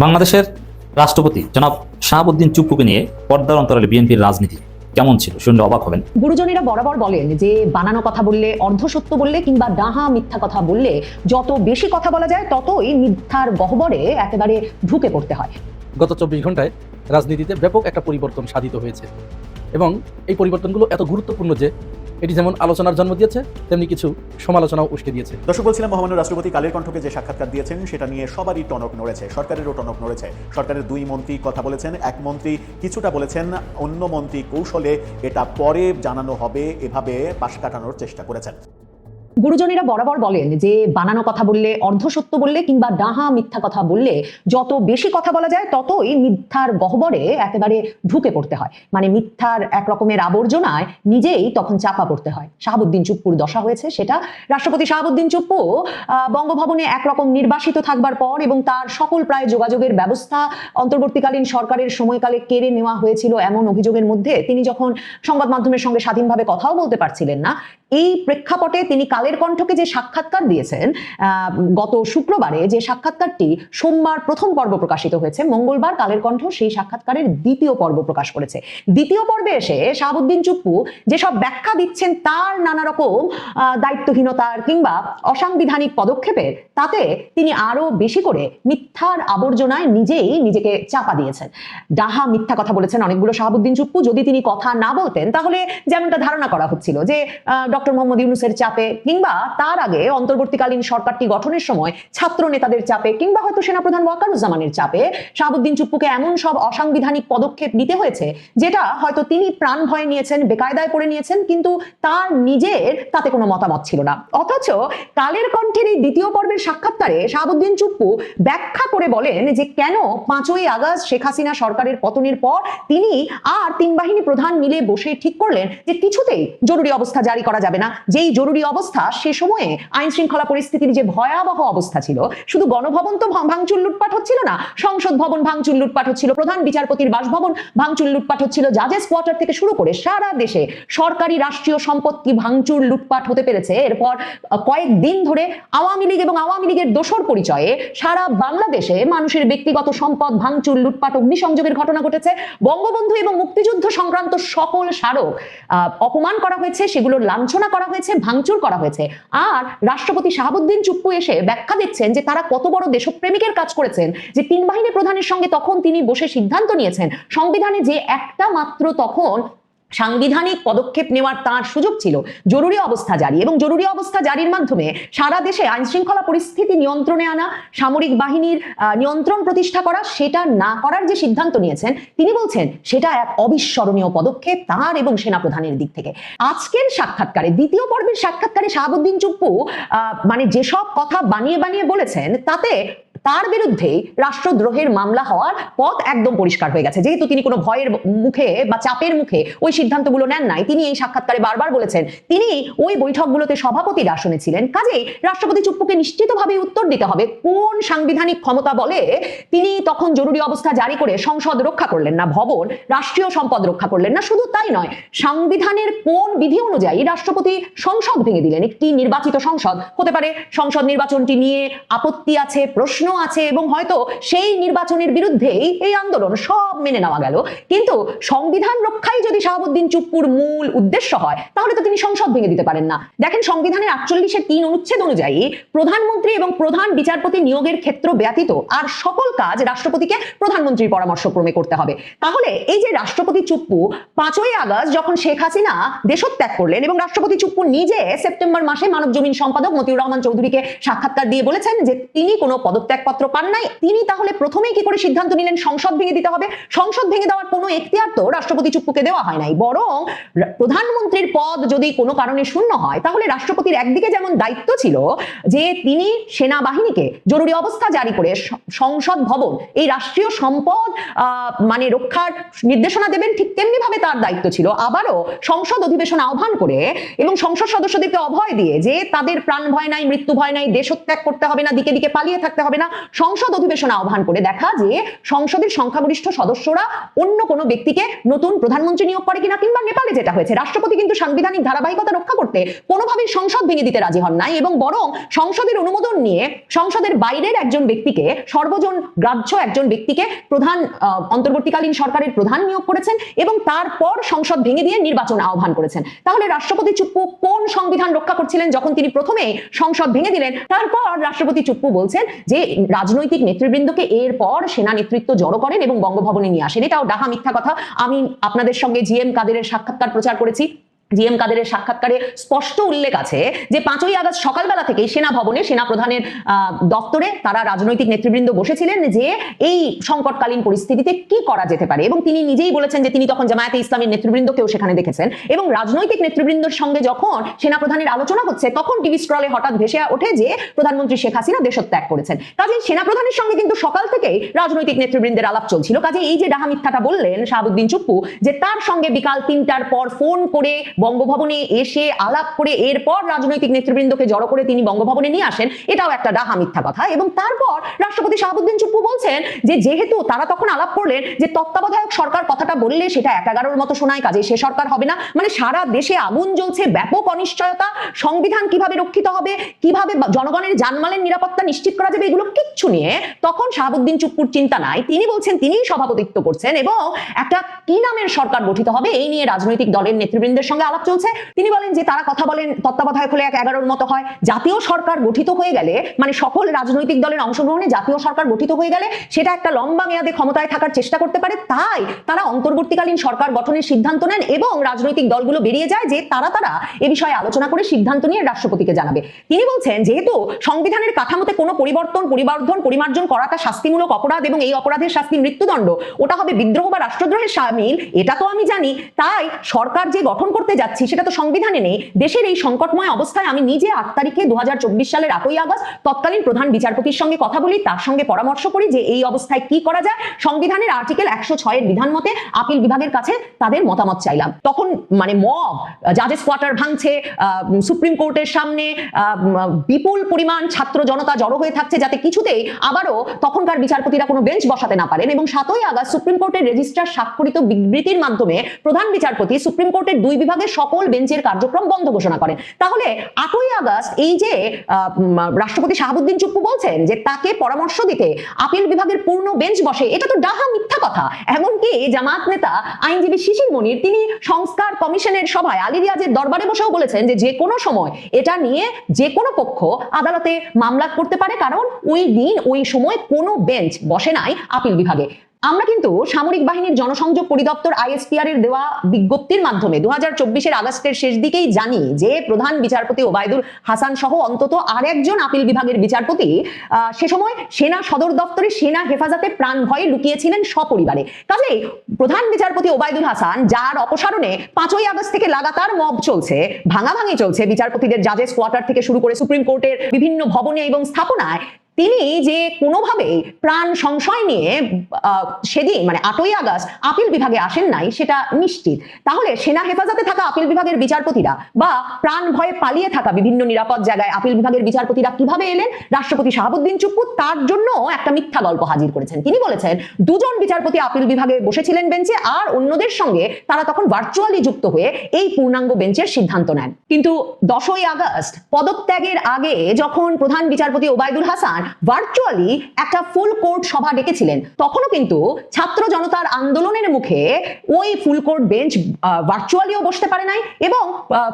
বাংলাদেশের রাষ্ট্রপতি জনাব শাহাবুদ্দিন চুপ্পুকে নিয়ে পর্দার অন্তরালে বিএনপির রাজনীতি কেমন ছিল শুনলে অবাক হবেন। গুরুজনেরা বরাবর বলেন যে বানানো কথা বললে, অর্ধসত্য বললে কিংবা ডাহা মিথ্যা কথা বললে যত বেশি কথা বলা যায় ততই মিথ্যার গহ্বরে একেবারে ঢুকে পড়তে হয়। গত 24 ঘন্টায় রাজনীতিতে ব্যাপক একটা পরিবর্তন সাধিত হয়েছে এবং এই পরিবর্তনগুলো এত গুরুত্বপূর্ণ যে এটি যেমন আলোচনার জন্ম দিয়েছে তেমনি কিছু সমালোচনাও উস্কে দিয়েছে। দর্শক, বলছিলাম মহামান্য রাষ্ট্রপতি কালের কণ্ঠকে যে সাক্ষাৎকার দিয়েছেন সেটা নিয়ে সবারই টনক নড়েছে, সরকারেরও টনক নড়েছে। সরকারের দুই মন্ত্রী কথা বলেছেন, এক মন্ত্রী কিছুটা বলেছেন, অন্য মন্ত্রী কৌশলে এটা পরে জানানো হবে এভাবে পাশ কাটানোর চেষ্টা করেছেন। গুরুজনেরা বরাবর বলেন যে বানানো কথা বললে, অর্ধসত্য বললে কিংবা ডাহা মিথ্যা কথা বললে যত বেশি কথা বলা যায় ততই মিথ্যার গহ্বরে একেবারে ঢুকে পড়তে হয়, মানে মিথ্যার এক রকমের আবর্জনায় নিজেই তখন চাপা পড়তে হয়। শাহাবুদ্দিন চুপ্পুর দশা হয়েছে সেটা। রাষ্ট্রপতি শাহাবুদ্দিন চুপ্পু বঙ্গভবনে একরকম নির্বাসিত থাকবার পর এবং তার সকল প্রায় যোগাযোগের ব্যবস্থা অন্তর্বর্তীকালীন সরকারের সময়কালে কেড়ে নেওয়া হয়েছিল এমন অভিযোগের মধ্যে তিনি যখন সংবাদ মাধ্যমের সঙ্গে স্বাধীনভাবে কথাও বলতে পারছিলেন না, এই প্রেক্ষাপটে তিনি কালের কণ্ঠকে যে সাক্ষাৎকার দিয়েছেন গত শুক্রবারে, যে সাক্ষাৎকারটি সোমবার প্রথম পর্ব প্রকাশিত হয়েছে, মঙ্গলবার কালের কণ্ঠ সেই সাক্ষাৎকারের দ্বিতীয় পর্ব প্রকাশ করেছে। দ্বিতীয় পর্বে এসে শাহাবুদ্দিন চুপ্পু যেসব ব্যাখ্যা দিচ্ছেন তার নানা রকম দায়িত্বহীনতার কিংবা অসাংবিধানিক পদক্ষেপের, তাতে তিনি আরো বেশি করে মিথ্যার আবর্জনায় নিজেই নিজেকে চাপা দিয়েছেন। ডাহা মিথ্যা কথা বলেছেন অনেকগুলো শাহাবুদ্দিন চুপ্পু। যদি তিনি কথা না বলতেন তাহলে যেমনটা ধারণা করা হচ্ছিল যে ডক্টর মোহাম্মদ ইউনূসের চাপে কিংবা তার আগে অন্তর্বর্তীকালীন সরকারটি গঠনের সময় ছাত্র নেতাদের চাপে কিংবা হয়তো সেনাপ্রধান ওয়াকারুজ্জামানের চাপে শাহাবুদ্দিন চুপ্পুকে এমন সব অসাংবিধানিক পদক্ষেপ নিতে হয়েছে যেটা হয়তো তিনি প্রাণ ভয়ে নিয়েছেন, বেকায়দায় পড়ে নিয়েছেন, কিন্তু তার নিজের তাতে কোনো মতামত ছিল না। অথচ কালের কণ্ঠের এই দ্বিতীয় পর্বের সাক্ষাৎকারে শাহাবুদ্দিন চুপ্পু ব্যাখ্যা করে বলেন যে কেন 5ই আগস্ট শেখ হাসিনা সরকারের পতনের পর তিনি আর 3 বাহিনী প্রধান মিলে বসে ঠিক করলেন যে কিছুতেই জরুরি অবস্থা জারি করা যাবে না। যেই জরুরি অবস্থা সে সময়ে আইন শৃঙ্খলা পরিস্থিতির যে ভয়াবহ অবস্থা ছিল, শুধু গণভবন তো ভাঙচুর লুটপাট হচ্ছিল না, সংসদ ভবন ভাঙচুর লুটপাট হচ্ছিল, প্রধান বিচারপতির বাসভবন ভাঙচুর লুটপাট হচ্ছিল, জাজেস কোয়ার্টার থেকে শুরু করে সারা দেশে সরকারি রাষ্ট্রীয় সম্পত্তি ভাঙচুর লুটপাট হতে পেরেছে। এরপর কয়েকদিন ধরে আওয়ামী লীগ এবং আওয়ামী লীগের দোসর পরিচয়ে সারা বাংলাদেশে মানুষের ব্যক্তিগত সম্পদ ভাঙচুর লুটপাট অগ্নিসংযোগের ঘটনা ঘটেছে। বঙ্গবন্ধু এবং মুক্তিযুদ্ধ সংক্রান্ত সকল স্মারক অপমান করা হয়েছে, সেগুলোর লাঞ্ছনা করা হয়েছে, ভাঙচুর করা হয়েছে। আর রাষ্ট্রপতি শাহাবুদ্দিন চুপ্পু এসে ব্যাখ্যা দিচ্ছেন যে তারা কত বড় দেশপ্রেমিকের কাজ করেছেন, যে 3 বাহিনী প্রধানের সঙ্গে তখন তিনি বসে সিদ্ধান্ত নিয়েছেন সংবিধানে যে একটা মাত্র তখন সাংবিধানিক পদক্ষেপ নেওয়ার তার সুযোগ ছিল, জরুরি অবস্থা জারি, এবং জরুরি অবস্থা জারির মাধ্যমে সারা দেশে আইন শৃঙ্খলা পরিস্থিতি নিয়ন্ত্রণে আনা, সামরিক বাহিনীর নিয়ন্ত্রণ প্রতিষ্ঠা করা, সেটা না করার যে সিদ্ধান্ত নিয়েছেন তিনি বলছেন সেটা এক অবিস্মরণীয় পদক্ষেপ তার এবং সেনাপ্রধানের দিক থেকে। আজকের সাক্ষাৎকারে, দ্বিতীয় পর্বের সাক্ষাৎকারে শাহাবুদ্দিন চুপ্পু মানে যেসব কথা বানিয়ে বানিয়ে বলেছেন তাতে তার বিরুদ্ধে রাষ্ট্রদ্রোহের মামলা হওয়ার পথ একদম পরিষ্কার হয়ে গেছে। যেহেতু তিনি কোনো ভয়ের মুখে বা চাপের মুখে ওই সিদ্ধান্তগুলো নেন নাই, তিনি এই সাক্ষাৎকারে বারবার বলেছেন তিনি ওই বৈঠকগুলোতে সভাপতির আসনে ছিলেন। কাজেই রাষ্ট্রপতি চুপ্পুকে নিশ্চিতভাবে উত্তর দিতে হবে কোন সাংবিধানিক ক্ষমতা বলে তিনি তখন জরুরি অবস্থা জারি করে সংসদ রক্ষা করলেন না, ভবন রাষ্ট্রীয় সম্পদ রক্ষা করলেন না। শুধু তাই নয়, সংবিধানের কোন বিধি অনুযায়ী রাষ্ট্রপতি সংসদ ভেঙে দিলেন। একটি নির্বাচিত সংসদ হতে পারে, সংসদ নির্বাচনটি নিয়ে আপত্তি আছে, প্রশ্ন আছে, এবং হয়তো সেই নির্বাচনের বিরুদ্ধেই এই আন্দোলন, সব মেনে নেওয়া গেল, কিন্তু সংবিধান রক্ষাই যদি শাহাবুদ্দিন চুপ্পুর মূল উদ্দেশ্য হয় তাহলে তো তিনি সংসদ ভেঙে দিতে পারেন না। দেখেন, সংবিধানের 48-এর 3 অনুচ্ছেদ অনুযায়ী প্রধানমন্ত্রী এবং প্রধান বিচারপতি নিয়োগের ক্ষেত্র ব্যতীত আর সকল কাজ রাষ্ট্রপতিকে প্রধানমন্ত্রীর পরামর্শক্রমে করতে হবে। তাহলে এই যে রাষ্ট্রপতি চুপ্পু 5ই আগস্ট যখন শেখ হাসিনা দেশত্যাগ করলেন এবং রাষ্ট্রপতি চুপ্পু নিজে সেপ্টেম্বর মাসে মানব জমিন সম্পাদক মতিউর রহমান চৌধুরীকে সাক্ষাৎকার দিয়ে বলেছেন যে তিনি কোনো পদত্যাগপত্র পান নাই, তিনি তাহলে প্রথমেই কি করে সিদ্ধান্ত নিলেন সংসদ ভেঙে দিতে হবে? সংসদ ভেঙে দেওয়ার কোনো এখতিয়ার তো রাষ্ট্রপতি চুপ্পুকে দেওয়া হয় নাই, বরং প্রধানমন্ত্রীর পদ যদি কোনো কারণে শূন্য হয় তাহলে রাষ্ট্রপতির একদিকে যেমন দায়িত্ব ছিল যে তিনি সেনাবাহিনীকে জরুরি অবস্থা জারি করে সংসদ ভবন, এই রাষ্ট্রীয় সম্পদ মানে রক্ষার নির্দেশনা দেবেন, ঠিক তেমনি ভাবে তার দায়িত্ব ছিল আবারও সংসদ অধিবেশন আহ্বান করে এবং সংসদ সদস্যদেরকে অভয় দিয়ে যে তাদের প্রাণ ভয় নাই, মৃত্যু ভয় নাই, দেশত্যাগ করতে হবে না, দিকে দিকে পালিয়ে থাকতে হবে না, সংসদ অধিবেশন আহ্বান করে দেখা যে সংসদের সংখ্যাগরিষ্ঠ সদস্যরা অন্য কোনো ব্যক্তিকে নতুন প্রধানমন্ত্রী নিয়োগ করে কিনা, কিংবা নেপালে যেটা হয়েছে রাষ্ট্রপতি কিন্তু সাংবিধানিক ধারাবাহিকতা রক্ষা করতে কোনোভাবেই সংসদ ভেঙে দিতে রাজি হন নাই এবং বরং সংসদের অনুমোদন নিয়ে সংসদের বাইরের একজন ব্যক্তিকে, সর্বজন গ্রাহ্য একজন ব্যক্তিকে প্রধান অন্তর্বর্তীকালীন সরকারের প্রধান নিয়োগ করেছেন এবং তারপর সংসদ ভেঙে দিয়ে নির্বাচন আহ্বান করেছেন। তাহলে রাষ্ট্রপতি চুপ্পু কোন সংবিধান রক্ষা করছিলেন যখন তিনি প্রথমে সংসদ ভেঙে দিলেন? তারপর রাষ্ট্রপতি চুপ্পু বলছেন যে রাজনৈতিক নেতৃবৃন্দকে এরপর সেনা নেতৃত্ব জড়ো করেন এবং বঙ্গভবনে নিয়ে আসেন। এটাও ডাহা মিথ্যা কথা। আমি আপনাদের সঙ্গে জিএম কাদেরের সাক্ষাৎকার প্রচার করেছি। জিএম কাদেরের সাক্ষাৎকারে স্পষ্ট উল্লেখ আছে যে 5ই আগস্ট সকালবেলা থেকে সেনা ভবনে সেনা প্রধানের দপ্তরে তারা রাজনৈতিক নেতৃবৃন্দ বসেছিলেন যে এই সংকটকালীন পরিস্থিতিতে কি করা যেতে পারে, এবং তিনি নিজেই বলেছেন যে তিনি তখন জামায়াতে ইসলামীর নেতৃবৃন্দকেও সেখানে দেখেছেন এবং রাজনৈতিক নেতৃবৃন্দের সঙ্গে যখন সেনা প্রধানের আলোচনা হচ্ছে তখন টিভি স্ক্রলে হঠাৎ ভেসে ওঠে যে প্রধানমন্ত্রী শেখ হাসিনা দেশত্যাগ করেছেন। কাজেই সেনা প্রধানের সঙ্গে কিন্তু সকাল থেকেই রাজনৈতিক নেতৃবৃন্দের আলাপ চলছিল। কাজে এই যে ডাহা মিথ্যাটা বললেন শাহাবুদ্দিন চুপ্পু যে তার সঙ্গে বিকাল 3টার পর ফোন করে বঙ্গভবনে এসে আলাপ করে এরপর রাজনৈতিক নেতৃবৃন্দকে জড়ো করে তিনি বঙ্গভবনে নিয়ে আসেন, এটাও একটা ডাহা মিথ্যা কথা। এবং তারপর রাষ্ট্রপতি শাহাবুদ্দিন চুপ্পু বলছেন যে যেহেতু তারা তখন আলাপ করলেন যে তত্ত্বাবধায়ক সরকার কথাটা বললে সেটা 11-র মতো শোনায়, কাজে সে সরকার হবে না। মানে সারা দেশে আগুন জ্বলছে, ব্যাপক অনিশ্চয়তা, সংবিধান কিভাবে রক্ষিত হবে, কিভাবে জনগণের জানমালের নিরাপত্তা নিশ্চিত করা যাবে, এগুলো কিচ্ছু নিয়ে তখন শাহাবুদ্দিন চুপ্পুর চিন্তা নাই। তিনি বলছেন তিনিই সভাপতিত্ব করছেন এবং একটা কি নামের সরকার গঠিত হবে এই নিয়ে রাজনৈতিক দলের নেতৃবৃন্দের সঙ্গে আলাপ চলছে। তিনি বলেন যে তারা কথা বলেন তত্ত্বাবধায়ক হলে 11-র মতো হয়, জাতীয় সরকার গঠিত হয়ে গেলে মানে সকল রাজনৈতিক দলের অংশগ্রহণে জাতীয় সরকার গঠিত হয়ে গেলে সেটা একটা লম্বা মেয়াদে ক্ষমতায় থাকার চেষ্টা করতে পারে, তাই তারা অন্তর্বর্তীকালীন সরকার গঠনের সিদ্ধান্ত নেন এবং রাজনৈতিক দলগুলো বেরিয়ে যায় যে তারা এ বিষয়ে আলোচনা করে সিদ্ধান্ত নিয়ে রাষ্ট্রপতিকে জানাবে। তিনি বলছেন যেহেতু সংবিধানের কাঠামোতে কোনো পরিমার্জন করাটা শাস্তিমূলক অপরাধ এবং এই অপরাধের শাস্তি মৃত্যুদণ্ড, ওটা হবে বিদ্রোহ বা রাষ্ট্রদ্রোহের শামিল, এটা তো আমি জানি। তাই সরকার যে গঠন করতে যাচ্ছি সেটা তো সংবিধানে নেই। দেশের এই সংকটময় অবস্থায় আমি নিজে 8 তারিখে 2024 সালের 8ই আগস্ট তৎকালীন প্রধান বিচারপতির সঙ্গে কথা বলি, তার সঙ্গে পরামর্শ করি যে এই অবস্থায় কি করা যায়। সংবিধানের আর্টিকেল 106-এর বিধান মতে আপিল বিভাগের কাছে তাদের মতামত চাইলাম। তখন মানে মব জাজেস কোয়ার্টার ভাঙছে, সুপ্রিম কোর্টের সামনে বিপুল পরিমাণ ছাত্র জনতা জড়ো হয়ে থাকছে যাতে কিছুতেই আবারও তখনকার বিচারপতিরা কোনো বেঞ্চ বসাতে না পারেন। এবং 7ই আগস্ট সুপ্রিম কোর্টের রেজিস্ট্রার স্বাক্ষরিত বিবৃতির মাধ্যমে প্রধান বিচারপতি সুপ্রিম কোর্টের 2 বিভাগের সকল বেঞ্চের কার্যক্রম বন্ধ ঘোষণা করেন। তাহলে 8ই আগস্ট এই যে রাষ্ট্রপতি শাহাবুদ্দিন চুপ্পু বলছেন যে তাকে পরামর্শ দিতে আপিল বিভাগের পূর্ণ বেঞ্চ বসে, এটা তো ডাহা মিথ্যা কথা। এমনকি জামাত নেতা আইনজীবী শিশির মনির তিনি সংস্কার কমিশনের সভায় আলী রিয়াজের দরবারে বসেও বলেছেন যে যে কোনো সময় এটা নিয়ে যে কোনো পক্ষ আদালতে মামলা করতে পারে, কারণ ওই দিন ওই সময় কোনো বেঞ্চ বসে নাই আপিল বিভাগে। আমরা কিন্তু সামরিক বাহিনীর জনসংযোগ পরিদপ্তর আইএসপিআর এর দেওয়া বিজ্ঞপ্তির মাধ্যমে 2024-এর আগস্টের শেষ দিকেই জানি যে প্রধান বিচারপতি ওবায়দুল হাসান সহ অন্তত আরেকজন আপিল বিভাগের বিচারপতি সে সময় সেনা সদর দপ্তরে সেনা হেফাজতে প্রাণ ভয়ে লুকিয়েছিলেন সপরিবারে। কাজেই প্রধান বিচারপতি ওবায়দুল হাসান, যার অপসারণে 5ই আগস্ট থেকে লাগাতার মব চলছে, ভাঙাভাঙি চলছে বিচারপতিদের জাজেস কোয়ার্টার থেকে শুরু করে সুপ্রিম কোর্টের বিভিন্ন ভবনে এবং স্থাপনায়, তিনি যে কোনোভাবে প্রাণ সংশয় নিয়ে সেদিন মানে 8ই আগস্ট আপিল বিভাগে আসেন নাই সেটা নিশ্চিত। তাহলে সেনা হেফাজতে থাকা আপিল বিভাগের বিচারপতিরা বা প্রাণ ভয়ে পালিয়ে থাকা বিভিন্ন নিরাপদ জায়গায় আপিল বিভাগের বিচারপতিরা কিভাবে এলেন? রাষ্ট্রপতি শাহাবুদ্দিন চুপ্পু তার জন্য একটা মিথ্যা গল্প হাজির করেছেন। তিনি বলেছেন 2 জন বিচারপতি আপিল বিভাগে বসেছিলেন বেঞ্চে আর অন্যদের সঙ্গে তারা তখন ভার্চুয়ালি যুক্ত হয়ে এই পূর্ণাঙ্গ বেঞ্চের সিদ্ধান্ত নেন। কিন্তু 10ই আগস্ট পদত্যাগের আগে যখন প্রধান বিচারপতি ওবায়দুল হাসান ভার্চুয়ালি একটা ফুল কোর্ট সভা ডেকেছিলেন, তখনও কিন্তু ছাত্র জনতার আন্দোলনের মুখে ওই ফুল কোর্ট বেঞ্চ ভার্চুয়ালিও বসতে পারে নাই এবং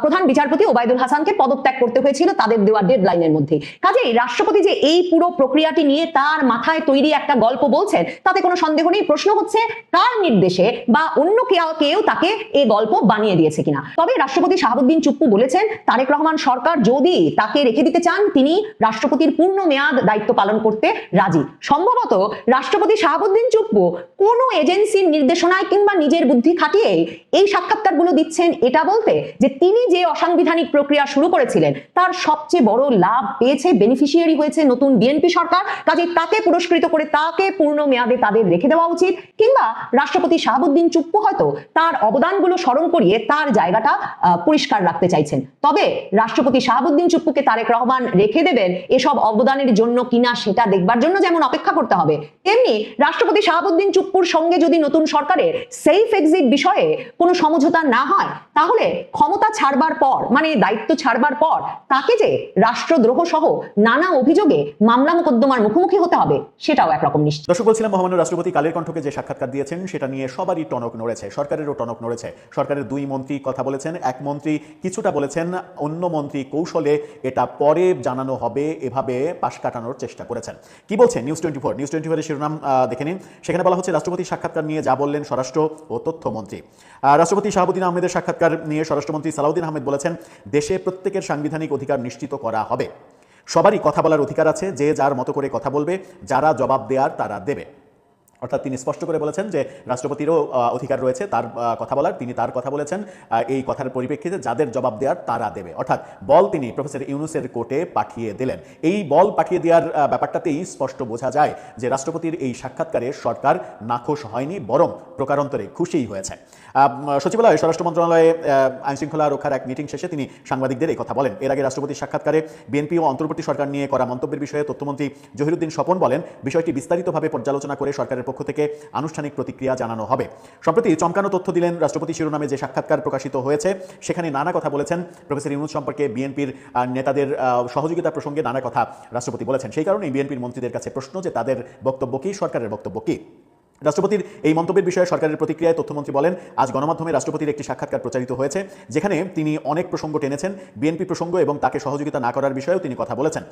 প্রধান বিচারপতি ওবায়দুল হাসানকে পদত্যাগ করতে হয়েছিল তাদের দেওয়া ডেডলাইনের মধ্যে। কাজেই রাষ্ট্রপতি যে এই পুরো প্রক্রিয়াটি নিয়ে তার মাথায় তৈরি একটা গল্প বলছেন তাতে কোনো সন্দেহ নেই। প্রশ্ন হচ্ছে কার নির্দেশে বা অন্য কেউ তাকে এই গল্প বানিয়ে দিয়েছে কিনা। তবে রাষ্ট্রপতি শাহাবুদ্দিন চুপ্পু বলেছেন তারেক রহমান সরকার যদি তাকে রেখে দিতে চান তিনি রাষ্ট্রপতির পূর্ণ মেয়াদ দায়িত্ব পালন করতে রাজি। সম্ভবত রাষ্ট্রপতি শাহাবুদ্দিন চুপ্পু কোন এজেন্সির নির্দেশনায় কিংবা নিজের বুদ্ধি খাটিয়ে এই সাক্ষাৎকারগুলো দিচ্ছেন এটা বলতে যে তিনি যে অসাংবিধানিক প্রক্রিয়া শুরু করেছিলেন তার সবচেয়ে বড় লাভ পেয়েছে, বেনিফিশিয়ারি হয়েছে নতুন বিএনপি সরকার। কাজে তাকে পুরস্কৃত করে তাকে পূর্ণ মেয়াদে তাদের রেখে দেওয়া উচিত, কিংবা রাষ্ট্রপতি শাহাবুদ্দিন চুপ্পু হয়তো তার অবদানগুলো স্মরণ করিয়ে তার জায়গাটা পরিষ্কার রাখতে চাইছেন। তবে রাষ্ট্রপতি শাহাবুদ্দিন চুপ্পুকে তারেক রহমান রেখে দেবেন এসব অবদানের জন্য কিনা সেটা দেখবার জন্য যেমন অপেক্ষা করতে হবে, তেমনি রাষ্ট্রপতি শাহাবুদ্দিন চুপ্পুর সঙ্গে যদি নতুন সরকারের সেফ এক্সিট বিষয়ে কোনো সমঝোতা না হয়, তাহলে ক্ষমতা ছাড়বার পর মানে দায়িত্ব ছাড়বার পর তাকে যে রাষ্ট্রদ্রোহ সহ নানা অভিযোগে মামলা মোকদ্দমার মুখোমুখি হতে হবে সেটাও একরকম নিশ্চিত। দর্শক, বলছিলাম মহামান্য রাষ্ট্রপতি কালের কণ্ঠকে যে সাক্ষাৎকার দিয়েছেন সেটা নিয়ে সবারই টনক নড়েছে, সরকারেরও টনক নড়েছে। সরকারের দুই মন্ত্রী কথা বলেছেন, এক মন্ত্রী কিছুটা বলেছেন, অন্য মন্ত্রী কৌশলে এটা পরে জানানো হবে এভাবে পাশ কাটানোর চেষ্টা করেছেন। কি বলছেন নিউজ 24? নিউজ 24 এর শিরোনাম দেখে নিন। সেখানে বলা হচ্ছে রাষ্ট্রপতির সাক্ষাৎকার নিয়ে যা বললেন স্বরাষ্ট্র ও তথ্যমন্ত্রী। রাষ্ট্রপতি শাহাবুদ্দিন আহমেদের সাক্ষাৎকার নিয়ে স্বরাষ্ট্রমন্ত্রী সালাউদ্দিন আহমেদ বলেছেন, দেশে প্রত্যেকের সাংবিধানিক অধিকার নিশ্চিত করা হবে, সবারই কথা বলার অধিকার আছে, যে যার মতো করে কথা বলবে, যারা জবাব দেওয়ার তারা দেবে। অর্থাৎ তিনি স্পষ্ট করে বলেছেন যে রাষ্ট্রপতিরও অধিকার রয়েছে তার কথা বলার, তিনি তার কথা বলেছেন, এই কথার পরিপ্রেক্ষিতে যাদের জবাব দেওয়ার তারা দেবে। অর্থাৎ বল তিনি প্রফেসর ইউনূসের কোর্টে পাঠিয়ে দিলেন। এই বল পাঠিয়ে দেওয়ার ব্যাপারটাতেই স্পষ্ট বোঝা যায় যে রাষ্ট্রপতির এই সাক্ষাৎকারে সরকার নাখোশ হয়নি, বরং প্রকারান্তরে খুশিই হয়েছে। সচিবালয়ে স্বরাষ্ট্র মন্ত্রণালয়ে আইনশৃঙ্খলা রক্ষার এক মিটিং শেষে তিনি সাংবাদিকদের এই কথা বলেন। এর আগে রাষ্ট্রপতির সাক্ষাৎকারে বিএনপি ও অন্তর্বর্তী সরকার নিয়ে করা মন্তব্যের বিষয়ে তথ্যমন্ত্রী জহিরুদ্দিন স্বপন বলেন, বিষয়টি বিস্তারিতভাবে পর্যালোচনা করে সরকারের পক্ষ থেকে আনুষ্ঠানিক প্রতিক্রিয়া জানানো হবে। সম্প্রতি চমকানো তথ্য দিলেন রাষ্ট্রপতি শিরোনামে যে সাক্ষাৎকার প্রকাশিত হয়েছে, সেখানে নানা কথা বলেছেন প্রফেসর ইউনূস সম্পর্কে, বিএনপির নেতাদের সহযোগিতা প্রসঙ্গে নানা কথা রাষ্ট্রপতি বলেছেন। সেই কারণেই বিএনপির মন্ত্রীদের কাছে প্রশ্ন যে তাদের বক্তব্য কি, সরকারের বক্তব্য কি। রাষ্ট্রপতির এই মন্তব্যের বিষয়ে সরকারের প্রতিক্রিয়ায় তথ্যমন্ত্রী বলেন, আজ গণমাধ্যমে রাষ্ট্রপতির একটি সাক্ষাৎকার প্রচারিত হয়েছে, যেখানে তিনি অনেক প্রসঙ্গ টেনেছেন, বিএনপি প্রসঙ্গ এবং তাকে সহযোগিতা না করার বিষয়েও তিনি কথা বলেছেন।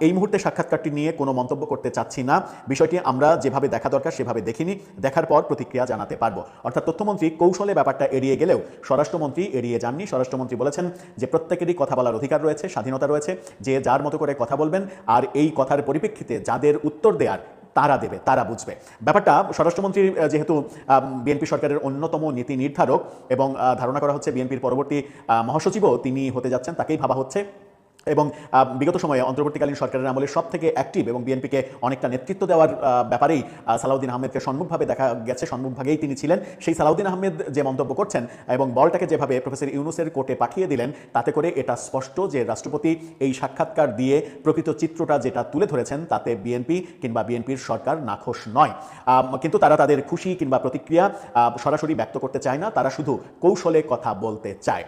এই মুহূর্তে সাক্ষাৎকারটি নিয়ে কোনো মন্তব্য করতে চাচ্ছি না, বিষয়টি আমরা যেভাবে দেখা দরকার সেভাবে দেখিনি, দেখার পর প্রতিক্রিয়া জানাতে পারবো। অর্থাৎ তথ্যমন্ত্রী কৌশলে ব্যাপারটা এড়িয়ে গেলেও স্বরাষ্ট্রমন্ত্রী এড়িয়ে যাননি। স্বরাষ্ট্রমন্ত্রী বলেছেন যে প্রত্যেকেরই কথা বলার অধিকার রয়েছে, স্বাধীনতা রয়েছে, যে যার মতো করে কথা বলবেন, আর এই কথার পরিপ্রেক্ষিতে যাদের উত্তর দেওয়ার তারা দেবে, তারা বুঝবে। ব্যাপারটা স্বরাষ্ট্রমন্ত্রী যেহেতু বিএনপি সরকারের অন্যতম নীতি নির্ধারক এবং ধারণা করা হচ্ছে বিএনপির পরবর্তী মহাসচিবও তিনি হতে যাচ্ছেন, তাকেই ভাবা হচ্ছে, এবং বিগত সময়ে অন্তর্বর্তীকালীন সরকারের আমলে সব থেকে অ্যাক্টিভ এবং বিএনপিকে অনেকটা নেতৃত্ব দেওয়ার ব্যাপারেই সালাউদ্দিন আহমেদকে সম্মুখভাবে দেখা গেছে, সম্মুখভাগেই তিনি ছিলেন। সেই সালাউদ্দিন আহমেদ যে মন্তব্য করছেন এবং বলটাকে যেভাবে প্রফেসর ইউনূসের কোর্টে পাঠিয়ে দিলেন, তাতে করে এটা স্পষ্ট যে রাষ্ট্রপতি এই সাক্ষাৎকার দিয়ে প্রকৃত চিত্রটা যেটা তুলে ধরেছেন, তাতে বিএনপি কিংবা বিএনপির সরকার নাখোশ নয়। কিন্তু তারা তাদের খুশি কিংবা প্রতিক্রিয়া সরাসরি ব্যক্ত করতে চায় না, তারা শুধু কৌশলে কথা বলতে চায়।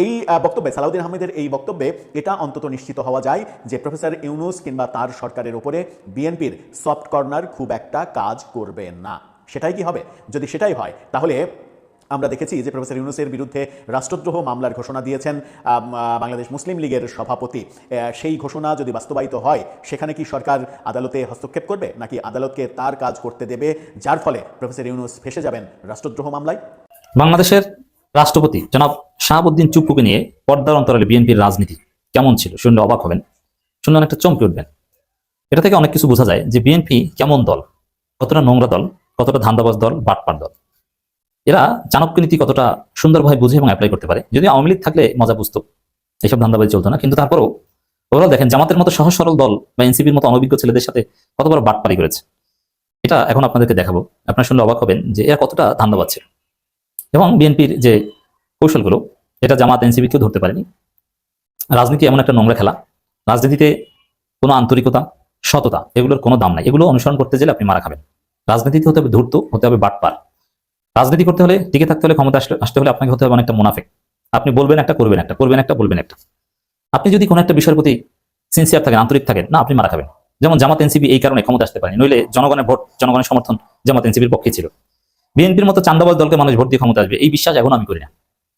এই বক্তব্যে, সালাউদ্দিন আহমেদের এই বক্তব্যে এটা অন্তত নিশ্চিত হওয়া যায় যে প্রফেসর ইউনূস কিংবা তার সরকারের উপরে বিএনপির সফট কর্নার খুব একটা কাজ করবে না। সেটাই কি হবে? যদি সেটাই হয়, তাহলে আমরা দেখেছি যে প্রফেসর ইউনূসের বিরুদ্ধে রাষ্ট্রদ্রোহ মামলার ঘোষণা দিয়েছেন বাংলাদেশ মুসলিম লীগের সভাপতি। সেই ঘোষণা যদি বাস্তবায়িত হয়, সেখানে কি সরকার আদালতে হস্তক্ষেপ করবে, নাকি আদালতকে তার কাজ করতে দেবে, যার ফলে প্রফেসর ইউনূস ফেসে যাবেন রাষ্ট্রদ্রোহ মামলায়? বাংলাদেশের রাষ্ট্রপতি জনাব শাহাবুদ্দিন চুপ্পুকে নিয়ে পর্দার অন্তরালে বিএনপির রাজনীতি কেমন ছিল শুনলে অবাক হবেন, শুনলে অনেকটা চমকে উঠবেন। এটা থেকে অনেক কিছু বোঝা যায় যে বিএনপি কেমন দল, কতটা নোংরা দল, কতটা ধান্দাবাজ দল, বাটপার দল। এরা চাণক্য নীতি কতটা সুন্দরভাবে বুঝে এবং অ্যাপ্লাই করতে পারে। যদি আওয়ামী লীগ থাকলে মজা বুঝতো, এইসব ধান্দাবাজি চলতো না। কিন্তু তারপরেও ওরাও দেখেন জামাতের মতো সহজ সরল দল বা এনসিপির মতো অনভিজ্ঞ ছেলেদের সাথে কত বড় বাটপারি করেছে। এটা এখন আপনাদেরকে দেখাবো, আপনারা শুনলে অবাক হবেন যে এরা কতটা ধান্দাবাজ ছিল। এবং বিএনপির যে কৌশলগুলো, এটা জামাত এনসিপি কেউ ধরতে পারেনি। রাজনীতি এমন একটা নোংরা খেলা, রাজনীতিতে কোনো আন্তরিকতা, সততা এগুলোর কোনো দাম নাই। এগুলো অনুসরণ করতে গেলে আপনি মারা খাবেন। রাজনীতিতে হতে হবে ধূর্ত, হতে হবে বাটপার। রাজনীতি করতে হলে, টিকে থাকতে হলে, ক্ষমতা আসতে হলে আপনাকে হতে হবে অনেকটা মুনাফিক। আপনি বলবেন একটা, করবেন একটা, করবেন একটা, বলবেন একটা। আপনি যদি কোনো একটা বিষয়ের প্রতি সিনসিয়ার থাকেন, আন্তরিক থাকেন না, আপনি মারা খাবেন। যেমন জামাত এনসিপি এই কারণে ক্ষমতা আসতে পারেনি, নইলে জনগণের ভোট, জনগণের সমর্থন জামাত এনসিপির পক্ষে ছিল। বিএনপির মতো চান্দাবাজ দলকে মানুষ ভোট দিয়ে ক্ষমতা আসবে, এই বিশ্বাস এখন আমি করি না।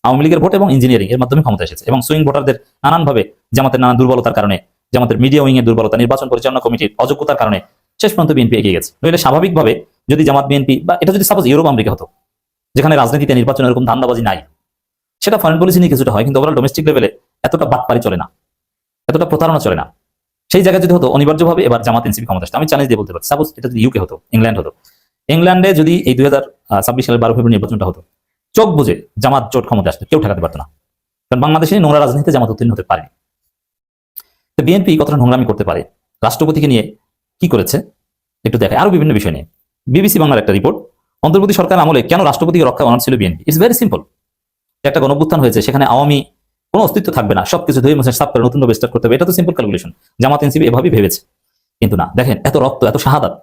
আওয়ামী লীগের ভোট এবং ইঞ্জিনিয়ারিং এর মাধ্যমে ক্ষমতা এসেছে, এবং সুইং ভোটারদের নানানভাবে জামাতের নানা দুর্বলতার কারণে, জামাতের মিডিয়া উইং এর দুর্বলতা, নির্বাচন পরিচালনা কমিটির অযোগ্যতার কারণে শেষ পর্যন্ত বিএনপি এগিয়ে গেছে। নইলে স্বাভাবিকভাবে যদি জামাত বিএনপি, বা এটা যদি সাপোজ ইউরোপ আমেরিকা হতো, যেখানে রাজনীতিতে নির্বাচন এরকম ধান্দাবাজি নাই, সেটা ফরেন পলিসি নিয়ে কিছুটা হয়, কিন্তু ওভারঅল ডোমেস্টিক লেভেলে এতটা বাটপারি চলে না, এতটা প্রতারণা চলে না। সেই জায়গায় যদি হতো, অনিবার্যভাবে এবার জামাত এনসিপি ক্ষমতা আসতো। আমি চ্যালেঞ্জ দিয়ে বলতে পারছি, সাপোজ এটা যদি ইউকে হতো, ইংল্যান্ড হতো, ইংল্যান্ডে যদি এই 2026 সালের 12 ফেব্রুয়ারি নির্বাচনটা হতো, চোখ বুঝে জামাত জোট ক্ষমতা আসতো, কেউ ঠেকাতে পারতো না। কারণ বাংলাদেশে নোংরা রাজনীতিতে জামাত উত্তীর্ণ হতে পারে। তো বিএনপি কতটা নোংরামি করতে পারে, রাষ্ট্রপতিকে নিয়ে কি করেছে একটু দেখে, আরো বিভিন্ন বিষয় নিয়ে। বিবিসি বাংলার একটা রিপোর্ট, অন্তর্বর্তী সরকার আমলে কেন রাষ্ট্রপতিকে রক্ষা অনার ছিল বিএনপি। It's very simple. একটা গণঅভ্যুত্থান হয়েছে, সেখানে আওয়ামী কোনো অস্তিত্ব থাকবে না, সবকিছু ধুয়ে মুছে সাফ করে নতুন ভাবে স্টার্ট করতে হবে, এটা তো সিম্পল ক্যালকুলেশন। জামাত এনসিপি এভাবেই ভেবেছে। কিন্তু না, দেখেন এত রক্ত, এত শাহাদাত,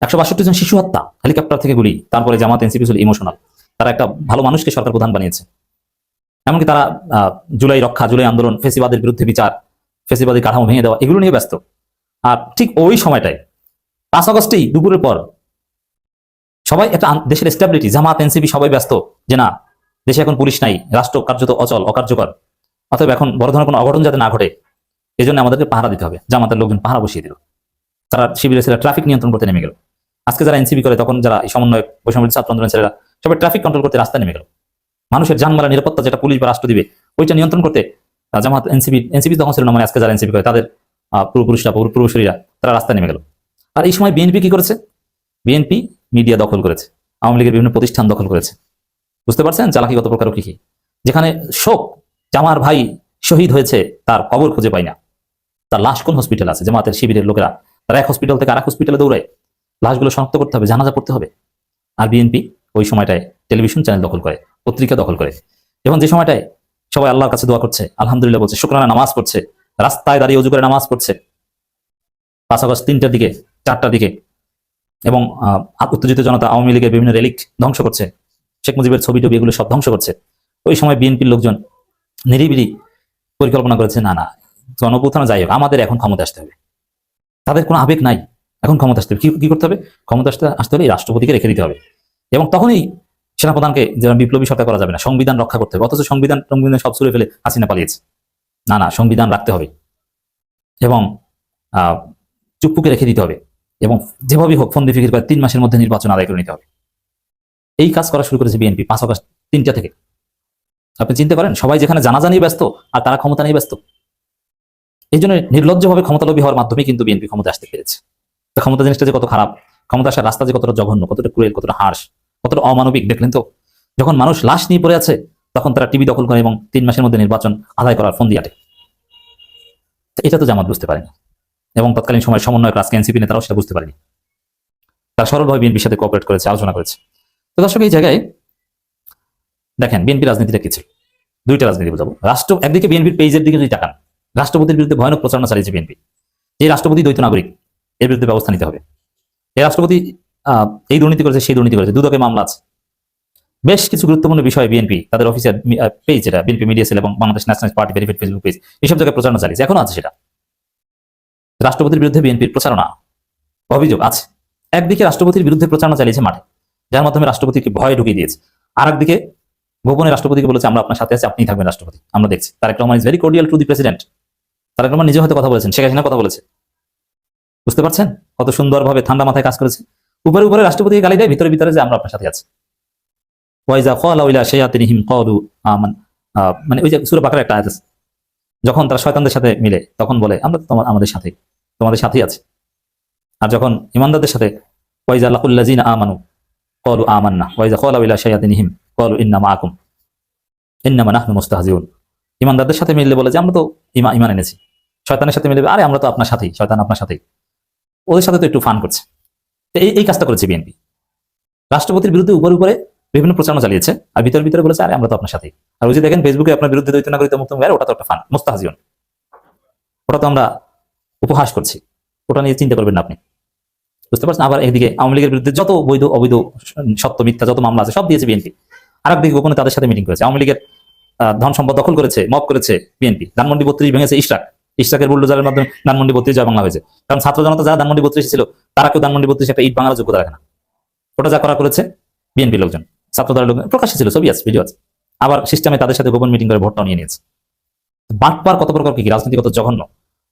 162 জন শিশু হত্যা, হেলিকপ্টার থেকে গুলি, তারপরে জামাত এনসিপি ছিল ইমোশনাল, তারা একটা ভালো মানুষকে সরকার প্রধান বানিয়েছে। এমনকি তারা জুলাই রক্ষা, জুলাই আন্দোলন, ফেসিবাদের বিরুদ্ধে বিচার, ফেসিবাদের কাঠামো ভেঙে দেওয়া, এগুলো নিয়ে ব্যস্ত। আর ঠিক ওই সময়টায় 5 আগস্টেই দুপুরের পর সবাই একটা দেশের স্টেবিলিটি, জামাত এনসিপি সবাই ব্যস্ত যে না, দেশে এখন পুলিশ নাই, রাষ্ট্র কার্যত অচল, অকার্যকর, অতএব এখন বড় ধরনের কোনো অঘটন যাতে না ঘটে এই জন্য আমাদেরকে পাহারা দিতে হবে। জামাতের লোকজন পাহারা বসিয়ে দিল, তারা শিবিরের ছেলেরা ট্রাফিক নিয়ন্ত্রণ করতে নেমে গেল। আজকে যারা এনসিপি করে, তখন যারা এই সমন্বয় বৈষম্য ছাত্র আন্দোলনের ছেলেরা সবাই ট্রাফিক কন্ট্রোল করতে রাস্তায় নেমে গেল। মানুষের জানমালের নিরাপত্তা যেটা পুলিশ বা রাষ্ট্র দিবে, ওইটা নিয়ন্ত্রণ করতে জামাত এনসিপি তখন ছিল না, মানে আজকে যারা এনসিপি করে তাদের পূর্বপুরুষরা, পূর্বশরীরা তারা রাস্তায় নেমে গেল। আর এই সময় বিএনপি কি করেছে? বিএনপি মিডিয়া দখল করেছে, আওয়ামী লীগের বিভিন্ন প্রতিষ্ঠান দখল করেছে। বুঝতে পারছেন চালাকি কত প্রকার কি কি? যেখানে শোক, জামার ভাই শহীদ হয়েছে, তার কবর খুঁজে পাই না, তার লাশ কোন হসপিটাল আছে, জামাতের শিবিরের লোকেরা তারা এক হসপিটাল থেকে আরেক হসপিটালে দৌড়ায়, লাশগুলো শনাক্ত করতে হবে, জানাজা করতে হবে। আর বিএনপি ওই সময়টায় টেলিভিশন চ্যানেল দখল করে, পত্রিকা দখল করে, এবং যে সময়টায় সবাই আল্লাহর কাছে দোয়া করছে, আলহামদুলিল্লাহ বলছে, শুকরানা নামাজ পড়ছে, রাস্তায় দাঁড়িয়ে উজু করে নামাজ পড়ছে 5 আগস্ট 3টার দিকে, 4টার দিকে, এবং উত্তেজিত জনতা আওয়ামী লীগের বিভিন্ন রেলিক ধ্বংস করছে, শেখ মুজিবের ছবি টবি এগুলো সব ধ্বংস করছে। ওই সময় বিএনপির লোকজন নিরিবিলি পরিকল্পনা করেছে, না না, গণঅভ্যুত্থান যাই হোক, আমাদের এখন ক্ষমতা আসতে হবে। তাদের কোনো আবেগ নাই, এখন ক্ষমতা আসতে হবে। কি করতে হবে? ক্ষমতা আসতে হলে এই রাষ্ট্রপতিকে রেখে দিতে হবে, এবং তখনই সেনাপ্রধানকে যেন বিপ্লবী সরকার করা যাবে না, সংবিধান রক্ষা করতে হবে। অথচ সংবিধান সব ছুড়ে ফেলে হাসিনা পালিয়েছে। না না, সংবিধান রাখতে হবে, এবং চুপ্পুকে রেখে দিতে হবে, এবং যেভাবেই হোক ফন্দি ফিকির করে 3 মাসের মধ্যে নির্বাচন আদায় করে নিতে হবে। এই কাজ করা শুরু করেছে বিএনপি 5 আগস্ট 3টা থেকে। আপনি চিন্তা করেন, সবাই যেখানে জানাজা নিয়ে ব্যস্ত আর তারা ক্ষমতা নিয়ে ব্যস্ত। এই জন্য নির্লজ্জভাবে ক্ষমতালোভী হওয়ার মাধ্যমে কিন্তু বিএনপি ক্ষমতা আসতে পেরেছে। তো ক্ষমতা জিনিসটা যে কত খারাপ, ক্ষমতা আসার রাস্তা যে কতটা জঘন্য, কতটা ক্রুয়েল, কতটা হার্শ, কতটা অমানবিক দেখলেন তো। যখন মানুষ লাশ নিয়ে পড়ে আছে, তখন তারা টিভি দখল করে এবং 3 মাসের মধ্যে নির্বাচন আদায় করার ফন্দি আটে। এটা তো জামাত বুঝতে পারেনি, এবং তৎকালীন সময় সমন্বয়ক রাজকে এনসিপি নেতারাও সেটা বুঝতে পারেনি। তারা সরলভাবে বিএনপির সাথে কোঅপারেট করেছে, আলোচনা করেছে। তো দর্শক, এই জায়গায় দেখেন বিএনপি রাজনীতিটা কি ছিল। 2টা রাজনীতি বোঝাবো। রাষ্ট্র একদিকে বিএনপির পেজের দিকে যদি তাকান, রাষ্ট্রপতির বিরুদ্ধে ভয়ানক প্রচারণা চালিয়েছে বিএনপি। এই রাষ্ট্রপতি দ্বৈত নাগরিক, এর বিরুদ্ধে ব্যবস্থা নিতে হবে। এই রাষ্ট্রপতি এই দুর্নীতি করেছে, সেই দুর্নীতি করেছে, দুদকে মামলা আছে। বেশ কিছু গুরুত্বপূর্ণ বিষয় বিএনপি তাদের অফিসিয়াল পেজ, যেটা বিএনপি মিডিয়া সেল এবং Bangladesh national party verified Facebook page, এইসব জায়গায় প্রচারণা চালিয়েছে, এখনো আছে। সেটা রাষ্ট্রপতির বিরুদ্ধে বিএনপির প্রচারণা অভিযোগ আছে। একদিকে রাষ্ট্রপতির বিরুদ্ধে প্রচারণা চালিয়েছে মাঠে, যার মাধ্যমে রাষ্ট্রপতিকে ভয় ঢুকিয়ে দিয়েছে। আর একদিকে গোপনে রাষ্ট্রপতিকে বলেছে, আমরা আপনার সাথে আছি, আপনি থাকবেন রাষ্ট্রপতি। আমরা দেখছি Tarique Rahman is very cordial to the president. Tarique Rahman নিজে হয়তো কথা বলেছেন, শেখ হাসিনা কথা বলেছে। বুঝতে পারছেন কত সুন্দরভাবে ঠান্ডা মাথায় কাজ করেছে। উপরে উপরে রাষ্ট্রপতিকে গালি দেয়, ভিতরে ভিতরে যে আমরা আপনার সাথে আছি। ওয়াইজা ক্বালা ইলা শায়াতিনহিম ক্বালু আমান, মানে ওই যে সূরা বাকারার একটা আয়াত আছে, যখন তারা শয়তানদের সাথে মিলে তখন বলে, আমরা তো আমাদের সাথে, তোমাদের সাথেই আছি। আর যখন ইমানদারদের সাথে, ওয়াইজা লাকুল লাযিনা আমানু ক্বালু আমান্না ওয়াইজা ক্বালা ইলা শায়াতিনহিম ক্বালু ইন্না মাআকুম ইন্নামা নাহনু মুস্তাহজিউন। ইমানদারদের সাথে মিললে বলে যে আমরা তো ঈমান এনেছি। শয়তানের সাথে মিলে, আরে আমরা তো আপনার সাথেই, শয়তান আপনার সাথেই। ওদের সাথে তো একটু ফান করছে। এই কাজটা করেছে বিএনপি। রাষ্ট্রপতির বিরুদ্ধে উপরে উপরে বিভিন্ন প্রচারণা চালিয়েছে, আর ভিতরে ভিতরে বলেছে, আরে আমরা তো আপনার সাথেই। আর ওই যে দেখেন ফেসবুকে আপনার বিরুদ্ধে দ্বৈত নাগরিকত্ব মুক্ত, ওটা তো একটা ফান, মুস্তাহজিউন। ওটা তো আমরা উপহাস করছি, ওটা নিয়ে চিন্তা করবেন না আপনি। বুঝতে পারছেন? আবার এদিকে আওয়ামী লীগের বিরুদ্ধে যত বৈধ অবৈধ সত্য মিথ্যা যত মামলা আছে সব দিয়েছে বিএনপি। আর একদিকে গোপনে তাদের সাথে মিটিং করেছে। আওয়ামী লীগের ধন সম্পদ দখল করেছে, মব করেছে বিএনপি। ধানমন্ডি 32 ভেঙেছে ইশরাকের বুলডোজারের মাধ্যমে ধানমন্ডি 32 জয় বাংলা হয়েছে। কারণ ছাত্র জনতা যারা ধানমন্ডি 32 ছিল, তারা কেউ ধানমন্ডি 32 একটা ইট বাংলার যোগ্যতা রাখে না। ওটা যা করা করেছে বিএনপি লোকজন, ছাত্র দলের লোকজন, প্রকাশ্যে ছিল, ছবি আছে, ভিডিও আছে। আবার সিস্টেমে তাদের সাথে গোপন মিটিং করে ভোটটাও নিয়ে নিয়েছে। বাটপার কত প্রকার কি রাজনীতি, কত জঘন্য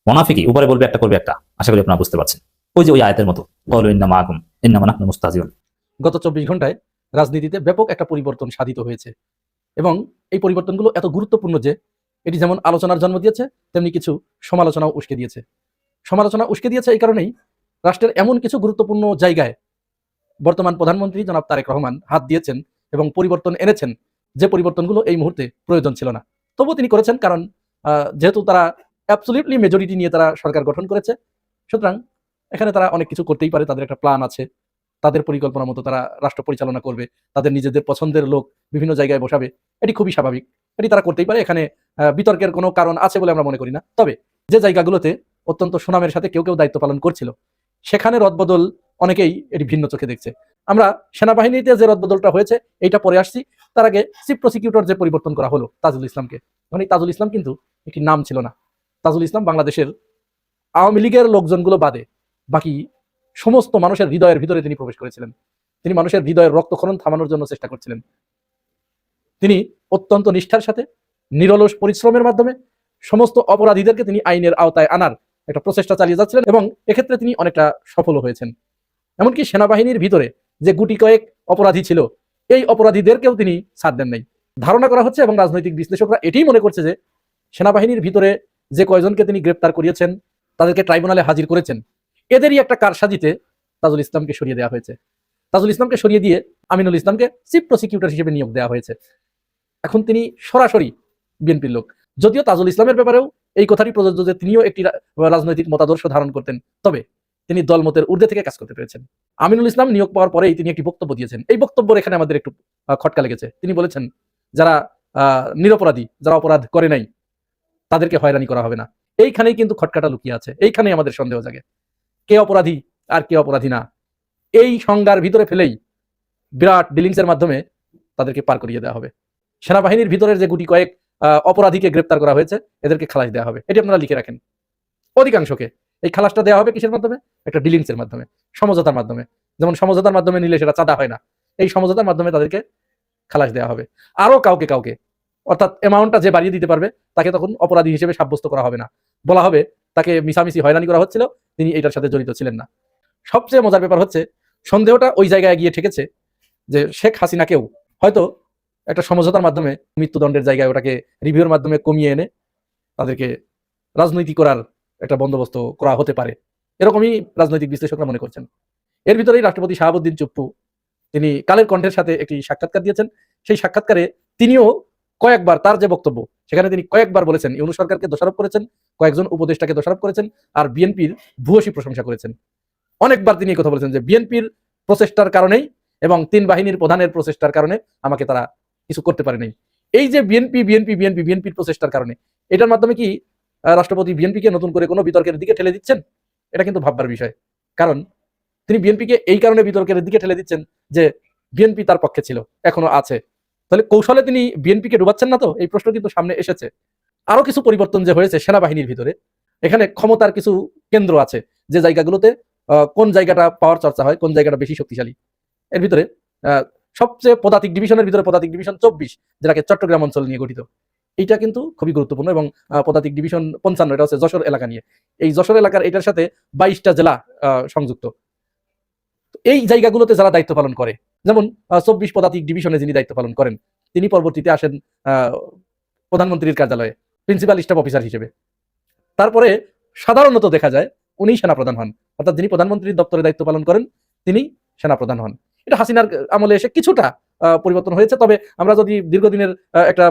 মুনাফিকি। উপরে বলবে একটা, করবে একটা। আশা করি আপনারা বুঝতে পারছেন। ওই যে ওই আয়াতের মতো, ক্বালু ইন্নামা মাআকুম ইন্নামা নাহনু মুস্তাহজিউন। গত 24 ঘন্টায় রাজনীতিতে ব্যাপক একটা পরিবর্তন সাধিত হয়েছে, এবং এই পরিবর্তনগুলো এত গুরুত্বপূর্ণ যে এটি যেমন আলোচনার জন্ম দিয়েছে, তেমনি কিছু সমালোচনাও উস্কে দিয়েছে। সমালোচনা উস্কে দিয়েছে এই কারণেই, রাষ্ট্রের এমন কিছু গুরুত্বপূর্ণ জায়গায় বর্তমান প্রধানমন্ত্রী জনাব তারেক রহমান হাত দিয়েছেন এবং পরিবর্তন এনেছেন, যে পরিবর্তনগুলো এই মুহূর্তে প্রয়োজন ছিল না, তবুও তিনি করেছেন। কারণ যেহেতু তারা অ্যাবসলিউটলি মেজরিটি নিয়ে তারা সরকার গঠন করেছে, সুতরাং এখানে তারা অনেক কিছু করতেই পারে। তাদের একটা প্ল্যান আছে, তাদের পরিকল্পনা মতো তারা রাষ্ট্র পরিচালনা করবে, তাদের নিজেদের পছন্দের লোক বিভিন্ন জায়গায় বসাবে, এটি খুবই স্বাভাবিক, এটি তারা করতেই পারে। এখানে বিতর্কের কোনো কারণ আছে বলে আমরা মনে করি না। তবে যে জায়গাগুলোতে অত্যন্ত সুনামের সাথে কেউ কেউ দায়িত্ব পালন করছিল, সেখানে রদবদল অনেকেই এটি ভিন্ন চোখে দেখছে। আমরা সেনাবাহিনীতে যে রদবদলটা হয়েছে এইটা পরে আসছি, তার আগে চিফ প্রসিকিউটর যে পরিবর্তন করা হলো তাজুল ইসলামকে, মানে তাজুল ইসলাম কিন্তু একটি নাম ছিল না। তাজুল ইসলাম বাংলাদেশের আওয়ামী লীগের লোকজনগুলো বাদে বাকি সমস্ত মানুষের হৃদয়ের ভিতরে তিনি প্রবেশ করেছিলেন। তিনি মানুষের হৃদয়ের রক্তক্ষরণ থামানোর জন্য চেষ্টা করছিলেন। তিনি অত্যন্ত নিষ্ঠার সাথে নিরলস পরিশ্রমের মাধ্যমে সমস্ত অপরাধীদেরকে তিনি আইনের আওতায় আনার একটা প্রচেষ্টা চালিয়ে যাচ্ছিলেন এবং এক্ষেত্রে তিনি অনেকটা সফল হয়েছেন। এমনকি সেনাবাহিনীর ভিতরে যে গুটি কয়েক অপরাধী ছিল, এই অপরাধীদেরকেও তিনি ছাড় দেন নাই। ধারণা করা হচ্ছে এবং রাজনৈতিক বিশ্লেষকরা এটাই মনে করছে যে সেনাবাহিনীর ভিতরে যে কয়জনকে তিনি গ্রেপ্তার করিয়েছেন, তাদেরকে ট্রাইব্যুনালে হাজির করেছেন, এদেরই একটা কারসাজিতে তাজুল ইসলামকে সরিয়ে দেওয়া হয়েছে। তাজুল ইসলামকে সরিয়ে দিয়ে আমিনুল ইসলামকে চিফ প্রসিকিউটর হিসেবে নিয়োগ দেওয়া হয়েছে। এখন তিনি সরাসরি বিএনপির লোক। যদিও তাজুল ইসলামের ব্যাপারেও এই কথাটি প্রযোজ্য যে তিনিও একটি রাজনৈতিক মতাদর্শ ধারণ করতেন, তবে তিনি দলমতের ঊর্ধ্বে থেকে কাজ করতে পেরেছেন। আমিনুল ইসলাম নিয়োগ পাওয়ার পরেই তিনি একটি বক্তব্য দিয়েছেন। এই বক্তব্যের এখানে আমাদের একটু খটকা লেগেছে। তিনি বলেছেন, যারা নিরপরাধী, যারা অপরাধ করে নাই, তাদেরকে হয়রানি করা হবে না। এইখানেই কিন্তু খটকাটা লুকিয়ে আছে, এইখানেই আমাদের সন্দেহ জাগে কে অপরাধী আর কে অপরাধী না। এই সংজ্ঞার ভিতরে ফেলেই বিরাট ডিলিংসের মাধ্যমে তাদেরকে পার করিয়ে দেওয়া হবে। সেনাবাহিনীর ভিতরের যে গুটি কয়েক অপরাধীকে গ্রেপ্তার করা হয়েছে, এদেরকে খালাস দেওয়া হবে। এটি আপনারা লিখে রাখেন। অধিকাংশকে এই খালাসটা দেওয়া হবে কিসের মাধ্যমে? একটা ডিলিংসের মাধ্যমে, সমঝোতার মাধ্যমে। যেমন সমঝোতার মাধ্যমে নিলে সেটা চাঁদা হয় না, এই সমঝোতার মাধ্যমে তাদেরকে খালাস দেওয়া হবে। আরো কাউকে অর্থাৎ অ্যামাউন্টটা যে বাড়িয়ে দিতে পারবে তাকে তখন অপরাধী হিসেবে সাব্যস্ত করা হবে না, বলা হবে তাকে মিশামিশি হয়রানি করা হচ্ছিল, তিনি এটার সাথে জড়িত ছিলেন না। সবচেয়ে মজার ব্যাপার হচ্ছে, সন্দেহটা ওই জায়গায় গিয়ে ঠেকেছে যে শেখ হাসিনাকেও হয়তো একটা সমঝোতার মাধ্যমে মৃত্যুদণ্ডের জায়গায় ওটাকে রিভিউর মাধ্যমে কমিয়ে এনে তাদেরকে রাজনীতি করার একটা বন্দোবস্ত করা হতে পারে, এরকমই রাজনৈতিক বিশ্লেষকরা মনে করছেন। এর ভিতরেই রাষ্ট্রপতি শাহাবুদ্দিন চুপ্পু তিনি কালের কণ্ঠের সাথে একটি সাক্ষাৎকার দিয়েছেন। সেই সাক্ষাৎকারে তিনিও কয়েকবার, তার যে বক্তব্য সেখানে তিনি কয়েকবার বলেছেন, ইউনূস সরকারকে দোষারোপ করেছেন, কয়েকজন উপদেষ্টাকে দোষারোপ করেছেন, আর বিএনপির ভূয়সী প্রশংসা করেছেন। অনেকবার তিনি এই কথা বলেছেন যে বিএনপির প্রচেষ্টার কারণেই এবং তিন বাহিনীর প্রধানের প্রচেষ্টার কারণে আমাকে তারা কিছু করতে পারে নাই। এই যে বিএনপির প্রচেষ্টার কারণে, এটার মাধ্যমে কি রাষ্ট্রপতি বিএনপিকে নতুন করে কোনো বিতর্কের দিকে ঠেলে দিচ্ছেন? এটা কিন্তু ভাববার বিষয়। কারণ তিনি বিএনপিকে এই কারণে বিতর্কের দিকে ঠেলে দিচ্ছেন যে বিএনপি তার পক্ষে ছিল, এখনো আছে। তাহলে কৌশলে তিনি বিএনপিকে ডুবাচ্ছেন না তো? এই প্রশ্ন কিন্তু সামনে এসেছে। আরো কিছু পরিবর্তন যে হয়েছে সেনাবাহিনীর ভিতরে, এখানে ক্ষমতার কিছু কেন্দ্র আছে, যে জায়গাগুলোতে কোন জায়গাটা পাওয়ার চর্চা হয়, কোন জায়গাটা বেশি শক্তিশালী। এর ভিতরে সবচেয়ে পদাতিক ডিভিশনের ভিতরে পদাতিক ডিভিশন 24, যেটাকে চট্টগ্রাম অঞ্চল নিয়ে গঠিত, এইটা কিন্তু খুবই গুরুত্বপূর্ণ। এবং পদাতিক ডিভিশন 55, এটা হচ্ছে যশোর এলাকা নিয়ে। এই যশোর এলাকার এটার সাথে 22টা জেলা সংযুক্ত। এই জায়গাগুলোতে যারা দায়িত্ব পালন করে, যেমন 24 পদাতিক ডিভিশনে যিনি দায়িত্ব পালন করেন, তিনি পরবর্তীতে আসেন প্রধানমন্ত্রীর কার্যালয়ে প্রিন্সিপাল স্টাফ অফিসার হিসেবে। তারপরে সাধারণত দেখা যায় উনি সেনাপ্রধান হন, অর্থাৎ যিনি প্রধানমন্ত্রীর দপ্তরে দায়িত্ব পালন করেন তিনি সেনাপ্রধান হন। এটা হাসিনার আমলে এসে কিছুটা পরিবর্তন হয়েছে, তবে আমরা যদি দীর্ঘদিনের একটা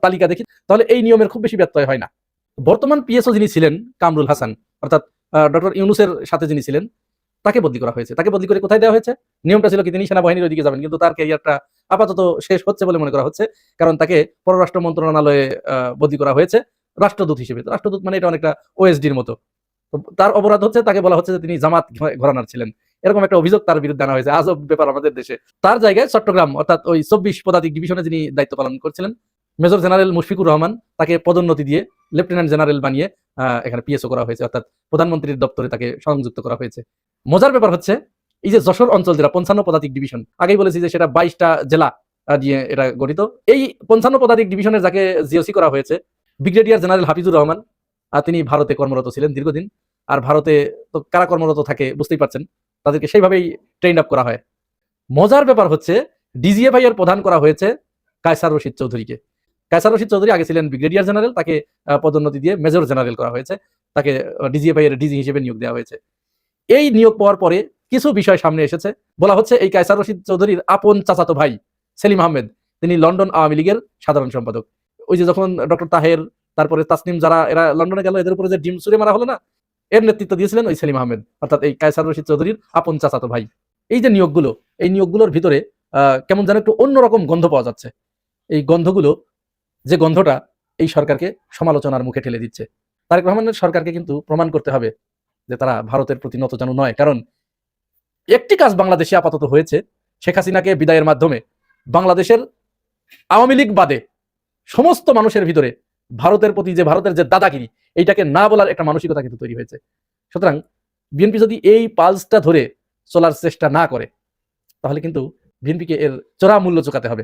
তালিকা দেখি তাহলে এই নিয়মের খুব বেশি ব্যত্যয় হয় না। বর্তমান পিএসও যিনি ছিলেন কামরুল হাসান, অর্থাৎ ডক্টর ইউনূসের সাথে যিনি ছিলেন, তাকে বদলি করা হয়েছে। তাকে বদলি করে কোথায় দেওয়া হয়েছে? নিয়মটা ছিল কি তিনি সেনাবাহিনীর ওইদিকে যাবেন, কিন্তু তার ক্যারিয়ারটা আপাতত শেষ হচ্ছে বলে মনে করা হচ্ছে, কারণ তাকে পররাষ্ট্র মন্ত্রণালয়ে বদলি করা হয়েছে রাষ্ট্রদূত হিসেবে। রাষ্ট্রদূত মানে এটা অনেকটা ওএসডির মতো। তো তার অপরাধ হচ্ছে, তাকে বলা হচ্ছে যে তিনি জামাত ঘরানার ছিলেন, এরকম একটা অভিযোগ তার বিরুদ্ধে আনা হয়েছে। আজব ব্যাপার আমাদের দেশে। তার জায়গায় চট্টগ্রাম, অর্থাৎ ওই 24 পদাতিক ডিভিশনে যিনি দায়িত্ব পালন করছিলেন মেজর জেনারেল মুশফিকুর রহমান, তাকে পদোন্নতি দিয়ে লেফটেন্যান্ট জেনারেল বানিয়ে এখানে পিএসও করা হয়েছে, অর্থাৎ প্রধানমন্ত্রীর দপ্তরে তাকে সংযুক্ত করা হয়েছে। মজার ব্যাপার হচ্ছে, এই যে যশোর অঞ্চল যেটা 55 পদাতিক ডিভিশন, আগেই বলেছি যে সেটা 22টা জেলা দিয়ে এটা গঠিত। এই 55 পদাতিক ডিভিশনের যাকে জিওসি করা হয়েছে, ব্রিগেডিয়ার জেনারেল হাফিজুর রহমান, তিনি ভারতে কর্মরত ছিলেন দীর্ঘদিন। আর ভারতে তো কারা কর্মরত থাকে বুঝতেই পারছেন, তাদেরকে সেইভাবেই ট্রেন আপ করা হয়। মজার ব্যাপার হচ্ছে, ডিজিএফআই এর প্রধান করা হয়েছে কায়সার রশিদ চৌধুরীকে। কায়সার রশিদ চৌধুরী আগে ছিলেন ব্রিগেডিয়ার জেনারেল, তাকে পদোন্নতি দিয়ে মেজর জেনারেল করা হয়েছে, তাকে ডিজিএফআই এর ডিজি হিসেবে নিয়োগ দেওয়া হয়েছে। এই নিয়োগ পাওয়ার পরে কিছু বিষয় সামনে এসেছে। বলা হচ্ছে এই কায়সার রশিদ চৌধুরীর আপন চাচাতো ভাই সেলিম আহমেদ, তিনি লন্ডন আওয়ামী লীগের সাধারণ সম্পাদক। ওই যে যখন ডক্টর তাহের, তারপরে তাসনিম, যারা এরা লন্ডনে গেল, এদের উপরে যে ডিম ছুঁড়ে মারা হলো না, এর নেতৃত্ব দিয়েছিলেন ওই সেলিম আহমেদ, অর্থাৎ এই কায়সার রশিদ চৌধুরীর আপন চাচাতো ভাই। এই যে নিয়োগগুলো, এই নিয়োগগুলোর ভিতরে কেমন যেন একটু অন্যরকম গন্ধ পাওয়া যাচ্ছে। এই গন্ধগুলো, যে গন্ধটা এই সরকারকে সমালোচনার মুখে ঠেলে দিচ্ছে। তারেক রহমানের সরকারকে কিন্তু প্রমাণ করতে হবে যে তারা ভারতের প্রতি নতজানু নয়। কারণ একটি কাজ বাংলাদেশে আপাতত হয়েছে, শেখ হাসিনাকে বিদায়ের মাধ্যমে বাংলাদেশের আওয়ামী লীগ বাদে সমস্ত মানুষের ভিতরে ভারতের প্রতি যে ভারতের যে দাদাগিরি, এইটাকে না বলার একটা মানসিকতা কিন্তু তৈরি হয়েছে। সুতরাং বিএনপি যদি এই পালসটা ধরে চলার চেষ্টা না করে, তাহলে কিন্তু বিএনপিকে এর চড়া মূল্য চুকাতে হবে।